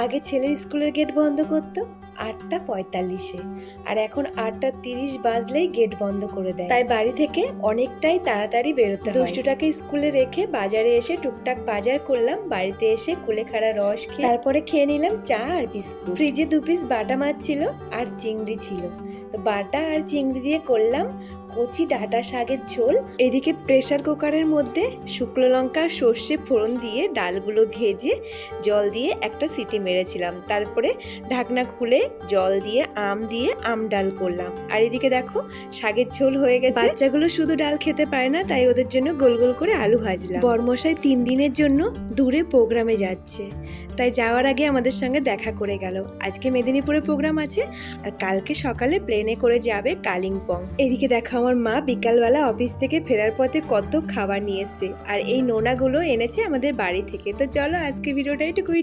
আগে ছেলের স্কুলের গেট বন্ধ করতো 8:45-এ, আর এখন 8:30 বাজলেই গেট বন্ধ করে দেয়। তাই বাড়ি থেকে অনেকটাই তাড়াতাড়ি বেরোতে হয়। দুষ্টুটাকে স্কুলে রেখে বাজারে এসে টুকটাক বাজার করলাম। বাড়িতে এসে কুলেখাড়া রস খেয়ে তারপরে খেয়ে নিলাম চা আর বিস্কুট। ফ্রিজে 2 পিস বাটা মাছ ছিল আর চিংড়ি ছিল, তো বাটা আর চিংড়ি দিয়ে করলাম কচি ডাঁটা শাকের ঝোল। এদিকে প্রেসার কুকারের মধ্যে শুকনো লঙ্কা আর সর্ষে ফোড়ন দিয়ে ডালগুলো ভেজে জল দিয়ে একটা সিটি মেরেছিলাম। তারপরে ঢাকনা খুলে জল দিয়ে আম ডাল করলাম। আর এদিকে দেখো শাকের ঝোল হয়ে গেছে। বাচ্চাগুলো শুধু ডাল খেতে পারে না, তাই ওদের জন্য গোল গোল করে আলু ভাজলাম। বরমশাই 3 দিনের জন্য দূরে প্রোগ্রামে যাচ্ছে, তাই যাওয়ার আগে আমাদের সঙ্গে দেখা করে গেল। আজকে মেদিনীপুরে প্রোগ্রাম আছে আর কালকে সকালে প্লেনে করে যাবে কালিম্পং। এদিকে দেখো আমার মা বিকালবেলা অফিস থেকে ফেরার পথে কত খাবার নিয়ে এসেছে, আর এই নোনাগুলো এনেছে আমাদের বাড়ি থেকে। তো চলো আজকে ভিডিওটা একটু